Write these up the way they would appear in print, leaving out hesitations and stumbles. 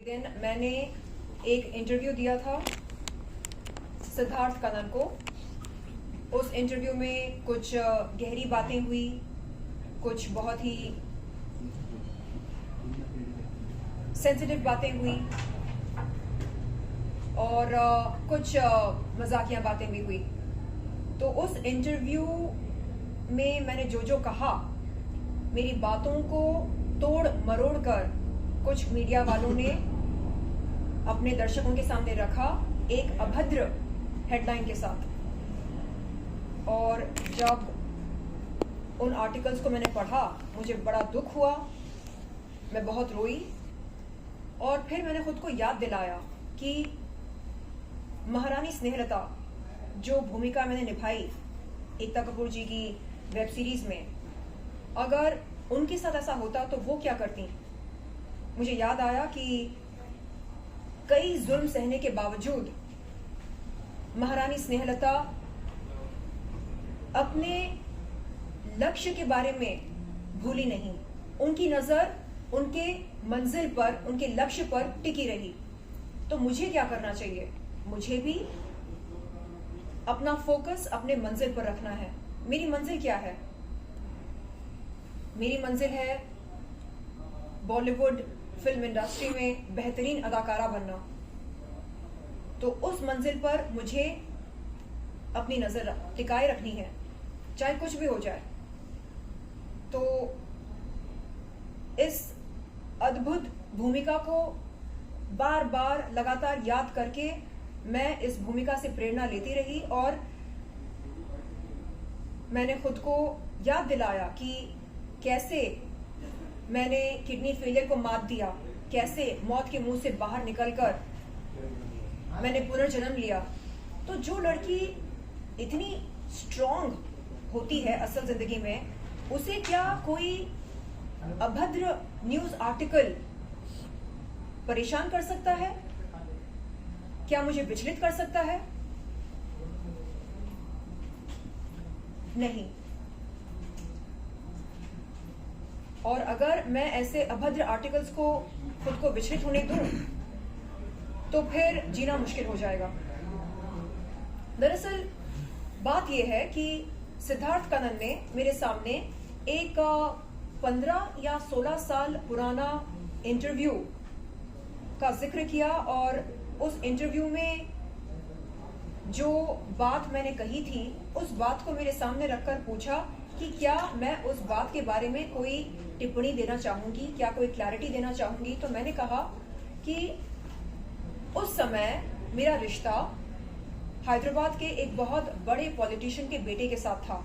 दिन मैंने एक इंटरव्यू दिया था सिद्धार्थ कनन को। उस इंटरव्यू में कुछ गहरी बातें हुई, कुछ बहुत ही सेंसिटिव बातें हुई और कुछ मजाकिया बातें भी हुई। तो उस इंटरव्यू में मैंने जो जो कहा, मेरी बातों को तोड़ मरोड़ कर कुछ मीडिया वालों ने अपने दर्शकों के सामने रखा एक अभद्र हेडलाइन के साथ। और जब उन आर्टिकल्स को मैंने पढ़ा, मुझे बड़ा दुख हुआ, मैं बहुत रोई और फिर मैंने खुद को याद दिलाया कि महारानी स्नेहलता जो भूमिका मैंने निभाई एकता कपूर जी की वेब सीरीज में, अगर उनके साथ ऐसा होता तो वो क्या करती। मुझे याद आया कि कई जुल्म सहने के बावजूद महारानी स्नेहलता अपने लक्ष्य के बारे में भूली नहीं। उनकी नजर उनके मंजिल पर, उनके लक्ष्य पर टिकी रही। तो मुझे क्या करना चाहिए? मुझे भी अपना फोकस अपने मंजिल पर रखना है। मेरी मंजिल क्या है? मेरी मंजिल है बॉलीवुड फिल्म इंडस्ट्री में बेहतरीन अदाकारा बनना। तो उस मंजिल पर मुझे अपनी नजर टिकाए रखनी है, चाहे कुछ भी हो जाए। तो इस अद्भुत भूमिका को बार बार लगातार याद करके मैं इस भूमिका से प्रेरणा लेती रही और मैंने खुद को याद दिलाया कि कैसे मैंने किडनी फेलियर को मात दिया, कैसे मौत के मुंह से बाहर निकलकर मैंने पुनर्जन्म लिया। तो जो लड़की इतनी स्ट्रांग होती है असल जिंदगी में, उसे क्या कोई अभद्र न्यूज आर्टिकल परेशान कर सकता है? क्या मुझे विचलित कर सकता है? नहीं। और अगर मैं ऐसे अभद्र आर्टिकल्स को खुद को विचलित होने दूं तो फिर जीना मुश्किल हो जाएगा। दरअसल बात यह है कि सिद्धार्थ कनन ने मेरे सामने एक 15 या 16 साल पुराना इंटरव्यू का जिक्र किया और उस इंटरव्यू में जो बात मैंने कही थी, उस बात को मेरे सामने रखकर पूछा कि क्या मैं उस बात के बारे में कोई टिप्पणी देना चाहूंगी, क्या कोई क्लैरिटी देना चाहूंगी। तो मैंने कहा कि उस समय मेरा रिश्ता हैदराबाद के एक बहुत बड़े पॉलिटिशियन के बेटे के साथ था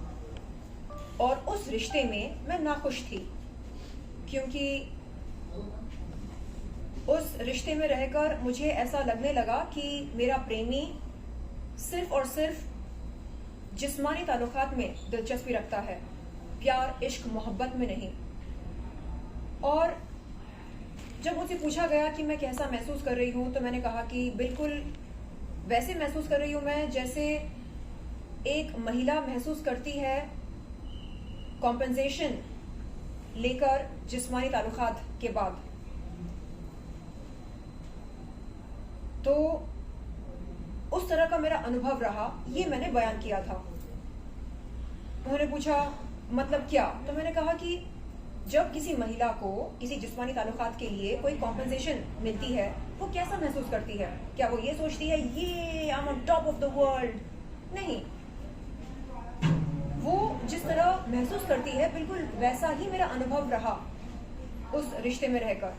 और उस रिश्ते में मैं नाखुश थी, क्योंकि उस रिश्ते में रहकर मुझे ऐसा लगने लगा कि मेरा प्रेमी सिर्फ और सिर्फ जिस्मानी ताल्लुकात में दिलचस्पी रखता है, प्यार, इश्क, मोहब्बत में नहीं। और जब मुझसे पूछा गया कि मैं कैसा महसूस कर रही हूं, तो मैंने कहा कि बिल्कुल वैसे महसूस कर रही हूं मैं जैसे एक महिला महसूस करती है कॉम्पेंसेशन लेकर जिस्मानी ताल्लुकात के बाद। तो उस तरह का मेरा अनुभव रहा, ये मैंने बयान किया था। उन्होंने पूछा मतलब क्या? तो मैंने कहा कि जब किसी महिला को किसी जिस्मानी ताल्लुकात के लिए कोई कॉम्पेंसेशन मिलती है, वो कैसा महसूस करती है? क्या वो ये सोचती है ये I am on top of the world? नहीं, वो जिस तरह महसूस करती है बिल्कुल वैसा ही मेरा अनुभव रहा उस रिश्ते में रहकर।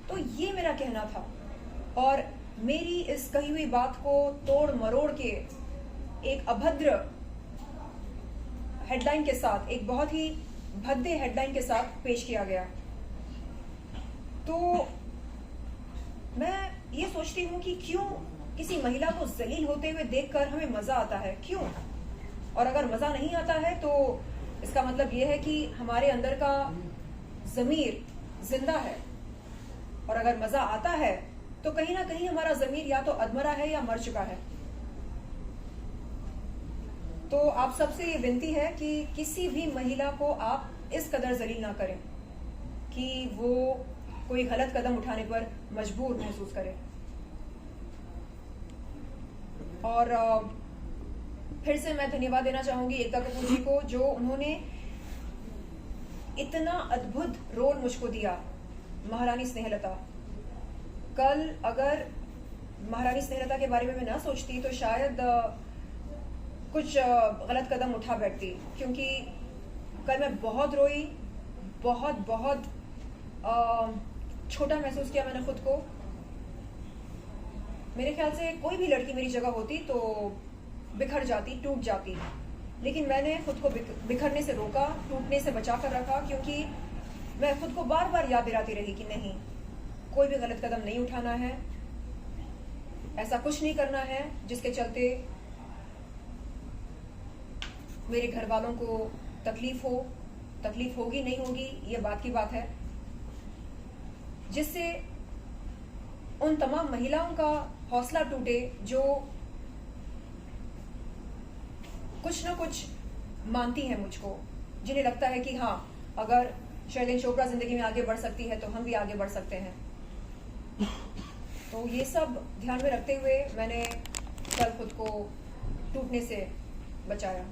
तो ये मेरा कहना था और मेरी इस कही हुई बात को तोड़ मरोड़ के एक अभद्र हेडलाइन के साथ, एक बहुत ही भद्दे हेडलाइन के साथ पेश किया गया। तो मैं ये सोचती हूँ कि क्यों किसी महिला को जलील होते हुए देखकर हमें मजा आता है, क्यों? और अगर मजा नहीं आता है तो इसका मतलब यह है कि हमारे अंदर का ज़मीर जिंदा है, और अगर मजा आता है तो कहीं ना कहीं हमारा ज़मीर या तो अधमरा है या मर चुका है। तो आप सबसे ये विनती है कि किसी भी महिला को आप इस कदर जलील ना करें कि वो कोई गलत कदम उठाने पर मजबूर महसूस करे। और फिर से मैं धन्यवाद देना चाहूंगी एकता कपूर जी को, जो उन्होंने इतना अद्भुत रोल मुझको दिया महारानी स्नेहलता। कल अगर महारानी स्नेहलता के बारे में मैं ना सोचती तो शायद कुछ गलत कदम उठा बैठती, क्योंकि कल मैं बहुत रोई, बहुत बहुत छोटा महसूस किया मैंने खुद को। मेरे ख्याल से कोई भी लड़की मेरी जगह होती तो बिखर जाती, टूट जाती, लेकिन मैंने खुद को बिखरने से रोका, टूटने से बचा कर रखा, क्योंकि मैं खुद को बार बार याद दिलाती रही कि नहीं, कोई भी गलत कदम नहीं उठाना है, ऐसा कुछ नहीं करना है जिसके चलते मेरे घर वालों को तकलीफ हो। तकलीफ होगी नहीं होगी ये बात की बात है, जिससे उन तमाम महिलाओं का हौसला टूटे जो कुछ ना कुछ मानती है मुझको, जिन्हें लगता है कि हाँ, अगर शर्लिन चोपड़ा जिंदगी में आगे बढ़ सकती है तो हम भी आगे बढ़ सकते हैं। तो ये सब ध्यान में रखते हुए मैंने कल खुद को टूटने से बचाया।